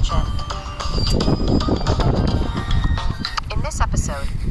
attention. In this episode,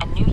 and New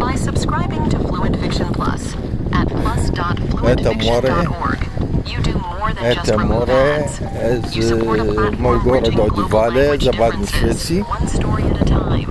by subscribing to Fluent Fiction Plus at plus.fluentfiction.org. You do more than just remove ads. You support a platform reaching global language differences, one story at a time.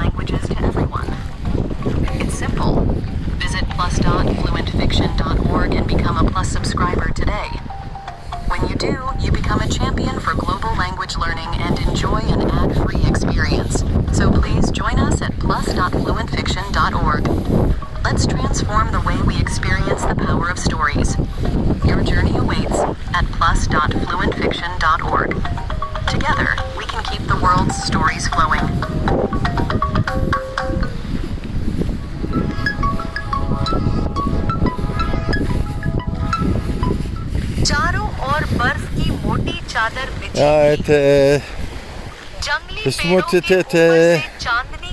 languages to everyone. It's simple. Visit plus.fluentfiction.org and become a Plus subscriber today. When you do, you become a champion for global language learning and enjoy an ad-free experience. So please join us at plus.fluentfiction.org. Let's transform the way we experience the power of stories. Your journey awaits at plus.fluentfiction.org. Together, we can keep the world's stories flowing. चारों ओर बर्फ की मोटी चादर बिछी जंगली पेड़ों के ऊपर से चांदनी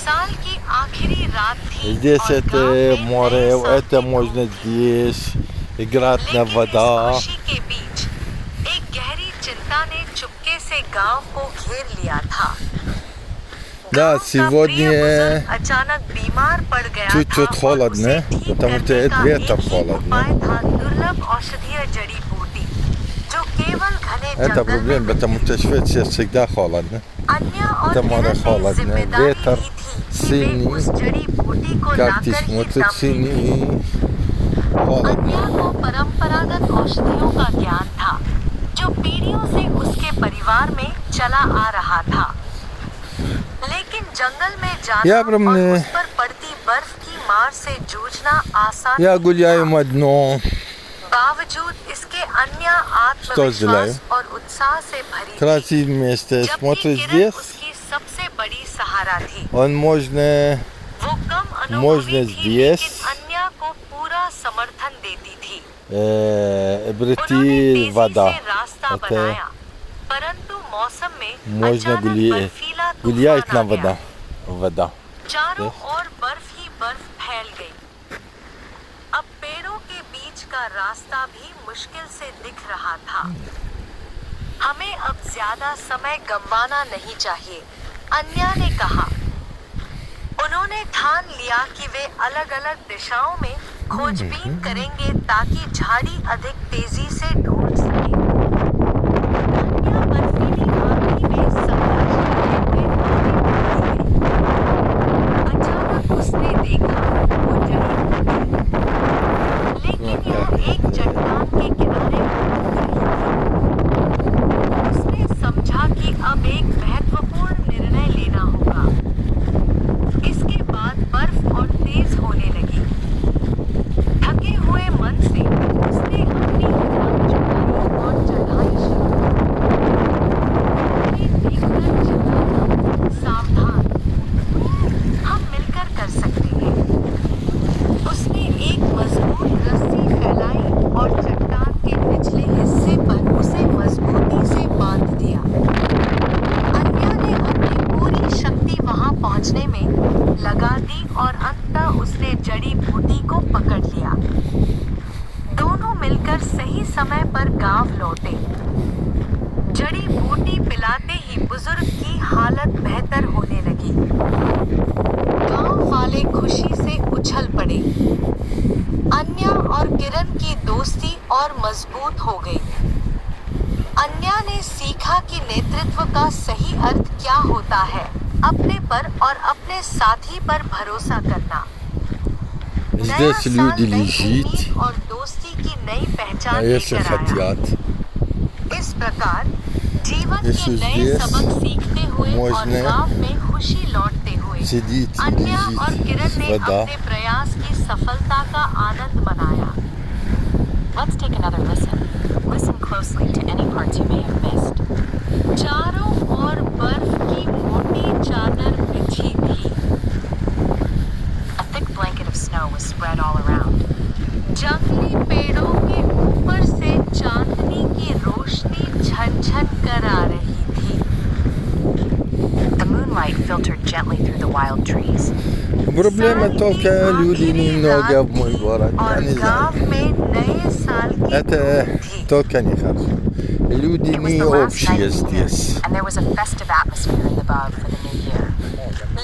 साल की आखिरी रात थी здесь और это गांव में море, नए साल это के можно здесь играть на लेकिन вода. इस खुशी के बीच एक गहरी चिंता ने चुपके से गांव को घेर लिया था। Да, गांव का प्रिय сегодня बुजुर्ग अचानक बीमार पड़ गया чуть-чуть था और холодно, उसे ठीक потому что करने का ветер एक ही холодно. उपाय था दुर्लभ औषधीय जड़ी बूटी जो केवल घने Это जंगल में проблема, потому что в Швеции всегда холодно. अन्य और Это море किरण ने холодно, जिम्मेदारी ветер ली थी कि वे синий, उस जड़ी बूटी को как ты लाकर ही смотришь, दम синий, холодно. अन्य को परंपरागत औषधियों का ज्ञान था जो पीढ़ियों से उसके परिवार में चला आ रहा था। लेकिन जंगल में जाना Я और помню. उस पर पड़ती बर्फ की मार से जूझना आसान Я नहीं гуляю था। одно. बावजूद इसके अन्य Что сделаю? आत्मविश्वास और उत्साह से भरी थी। Красивое место. जबकि Смотришь किरण здесь, उसकी सबसे बड़ी सहारा थी। он можно वो कम можно अनुभवी थी здесь लेकिन अन्य को पूरा समर्थन देती थी। прийти उन्होंने вода. तेजी से रास्ता Это बनाया, परंतु मौसम में можно अचानक बर्फीला гулять तूफान на आ गया। вода. चारों ओर बर्फ ही बर्फ फैल गई। अब पेड़ों के बीच का रास्ता भी मुश्किल से दिख रहा था। हमें अब ज्यादा समय गंवाना नहीं चाहिए, अन्या ने कहा। उन्होंने ठान लिया कि वे अलग-अलग दिशाओं में खोजबीन करेंगे ताकि झाड़ी अधिक तेजी से ढूंढ सके। अन्या बर्फीली आंधी में संघर्ष करते हुए आगे बढ़ती गई। अचानक उसने देखा वो जड़ी बूटी, लेकिन यह एक चट्टान के किनारे उतर रही थी। उसने समझा कि अब एक महत्वपूर्ण निर्णय लेना होगा। इसके बाद बर्फ और तेज होने लगी। थके हुए मन से उसने अपनी हिम्मत जुटाई और चढ़ाई शुरू की। देखकर चिल्लाया, सावधान, हम मिलकर कर सकते हैं। उसने एक मजबूत रस्सी फैलाई और चट्टान के निचले हिस्से पर उसे मजबूती से बांध दिया। अन्या ने अपनी पूरी शक्ति वहां पहुंचने में लगा दी और अंततः उसने जड़ी बूटी को पकड़ लिया। दोनों मिलकर सही समय पर गांव लौटे। जड़ी बूटी पिलाते ही बुजुर्ग की हालत बेहतर होने लगी। गांव वाले खुशी से उछल पड़े। अन्या और किरण की दोस्ती और मजबूत हो गई। अन्या ने सीखा कि नेतृत्व का सही अर्थ क्या होता है, अपने पर और अपने साथी पर भरोसा करना। Здесь люди лежат, और दोस्ती की नई पहचान а если लेकर आया। хотят, इस प्रकार जीवन के Если नए здесь सबक सीखते हुए और можно गांव में खुशी लौटते हुए сидеть, अन्या और किरण ने вода. अपने प्रयास की सफलता का आनंद मनाया। Let's take another listen. Listen closely to any parts you may have missed. चारों gently through the wild trees. Проблема только люди немного в мой город. Я не знаю. Это только нехорошо. Люди It was не the last night общие of the year, здесь. and there was a festive atmosphere in the bog for the new year.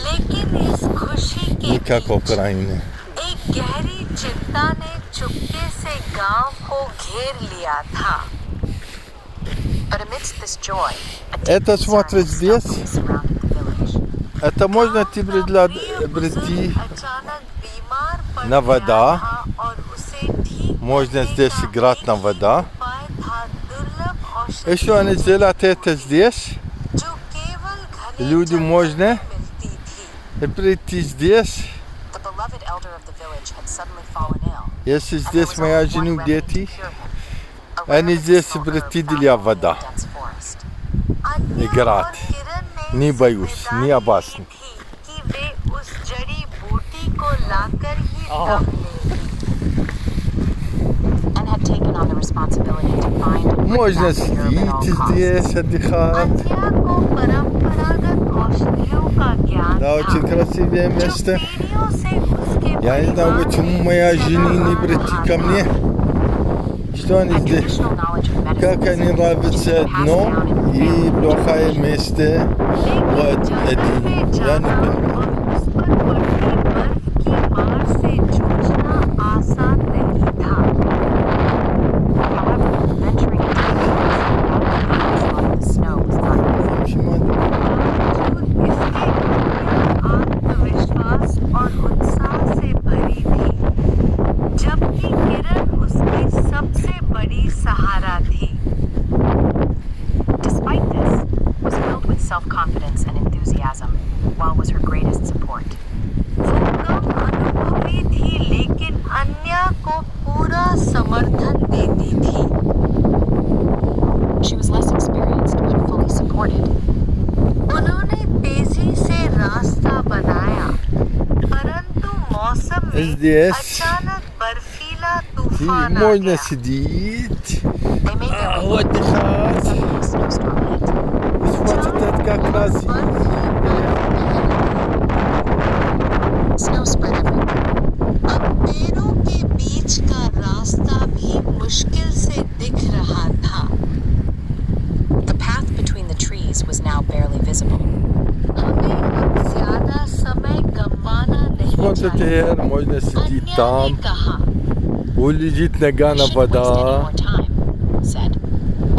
लेकिन इस खुशी के Не как बीच Украина. एक गहरी चिंता ने चुपके से गांव को घेर लिया था. But amidst this joy, a deep Это concern смотрит здесь. stealthily surrounded the village. Это можно тебе прийти на вода. Можно здесь играть на вода. Еще они делают это здесь. Люди можно прийти здесь. The beloved elder of the village had suddenly fallen ill. Если and there здесь was моя only one жена, remedy дети, to cure him, a rare они здесь medicinal herb прийти found для only in вода. the dense forest. Играть. Не боюсь, не опасно. कि वे उस जड़ी बूटी को लाकर ही दम लेंगी. And had taken on the responsibility to find and bring Можно back the herb at all сидеть costs. здесь, отдыхать. अन्या को परंपरागत औषधियों का ज्ञान Да, था, очень красивое जो место. पीढ़ियों से उसके Я не знаю, परिवार почему में моя चला жена не आ прийти रहा ко था. мне. Что они Had здесь? traditional knowledge of medicine Как они нравятся одно и плохое место вот один. Я не понимаю. उस पर पड़ती बर्फ की मार से जूझना आसान नहीं था. However, venturing into the woods without the snow was not easy. Почему это? इसके आत्मविश्वास और उत्साह से भरी थी, जबकि किरण उसकी सबसे बड़ी सहारा थी. Despite this, was filled with self-confidence and enthusiasm, while was her greatest support. वो कम अनुभवी थी, लेकिन अन्या को पूरा समर्थन देती थी. She was less experienced, but fully supported. उन्होंने तेजी से रास्ता बनाया, परंतु मौसम में Здесь. अचानक बर्फीला И तूफान आ можно गया. сидеть, They made their way отдыхать. suddenly a snowstorm hit. Смотрите, это как красиво. Snow spread everywhere. अब पेड़ों के बीच का रास्ता भी मुश्किल से दिख रहा था. The path between the trees was now barely visible. हमें अब ज्यादा समय गंवाना नहीं Смотрите, चाहिए. можно сидеть अन्या ने там, कहा. улежит нога We на shouldn't waste any вода. more time, said.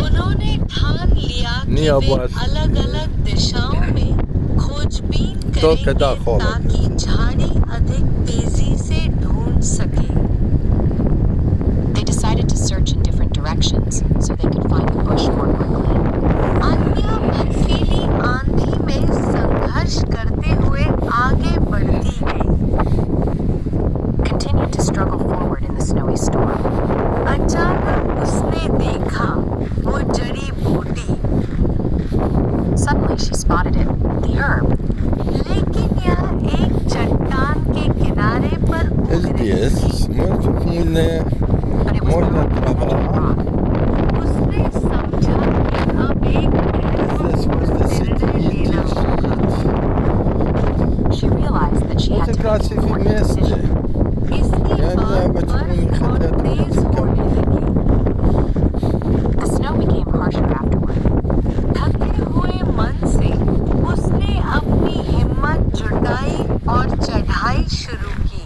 उन्होंने ठान लिया नहीं कि वे आवाज। अलग-अलग दिशाओं में खोजबीन तो करेंगे कदा खोल। ताकि झाड़ी अधिक तेजी से ढूंढ सके. They decided to search in different directions so they could find the bush more quickly. अन्या बर्फीली आंधी में संघर्ष करते हुए आगे बढ़ती गई. Continued to struggle forward in the snowy storm. अचानक उसने देखा वो जड़ी बूटी. Suddenly she spotted it, the herb. लेकिन यह एक चट्टान के किनारे पर उग रही Здесь, थी. смотрите, But it was можно not a трава. rock. उसने समझा कि अब एक Здесь можно महत्वपूर्ण निर्णय сидеть, लेना होगा. She realized that she had Это to make an красивое important место. decision. इसके Я не знаю, बाद почему не बर्फ और хотят तेज идти ко होने мне. लगी. The snow became harsher afterward. थके हुए मन से उसने अपनी हिम्मत जुटाई और चढ़ाई शुरू की.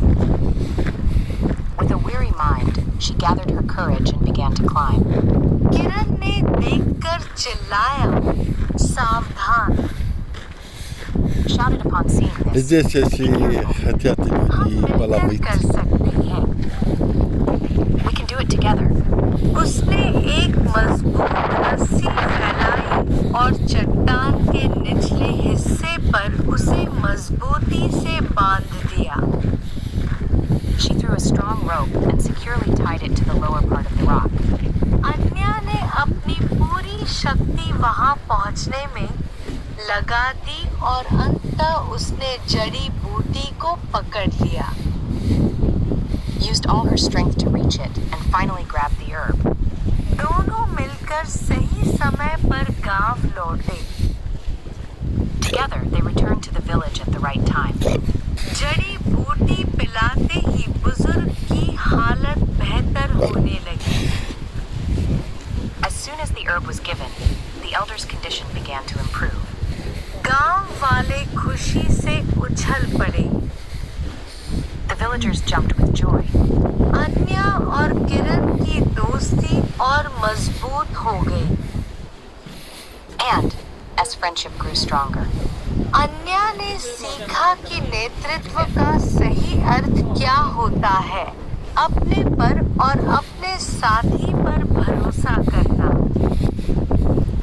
With a weary mind, she gathered her courage and began to climb. किरण ने देखकर चिल्लाया, सावधान. Shouted upon seeing this. Здесь, если хотят हम люди मिलकर половить, कर सकते हैं. We can do it together. उसने एक मजबूत रस्सी फैलाई और चट्टान के निचले हिस्से पर उसे मजबूती से बांध दिया. She threw a strong rope and securely tied it to the lower part of the rock. अन्या ने अपनी पूरी शक्ति वहां पहुंचने में लगा दी और अंततः उसने जड़ी बूटी को पकड़ लिया. Used all her strength to reach it and finally grabbed the herb. दोनों मिलकर सही समय पर गांव लौटे. Together they returned into the village at the right time. जड़ी बूटी पिलाते ही बुजुर्ग की हालत बेहतर होने लगी. As soon as the herb was given, the elder's condition began to improve. गांव वाले खुशी से उछल पड़े. The villagers jumped with joy. अन्या और किरण की दोस्ती और मजबूत हो गई. And as friendship grew stronger, अन्या ने सीखा कि नेतृत्व का सही अर्थ क्या होता है. अपने पर और अपने साथी पर भरोसा करना.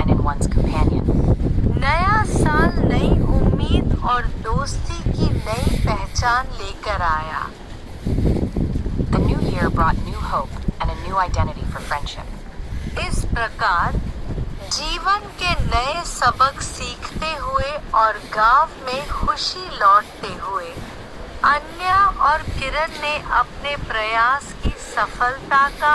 and in one's companion. नया साल नई उम्मीद और दोस्ती की नई पहचान लेकर आया. The new year brought new hope and a new identity for friendship. इस प्रकार जीवन के नए सबक सीखते हुए और गांव में खुशी लौटते हुए अन्या और किरण ने अपने प्रयास की सफलता का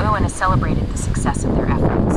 Owen celebrated the success of their efforts.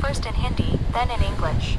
first in Hindi, then in English.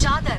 चादर,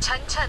छन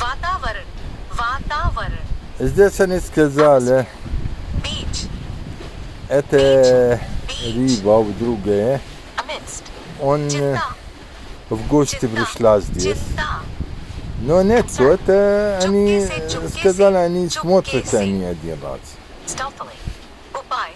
वातावरण, Здесь они сказали, beach, это рыба в другое, amidst, он चिंता, в гости пришла здесь. चिंता, Но нет, это они сказали, они смотрят они один раз. stealthily, उपाय,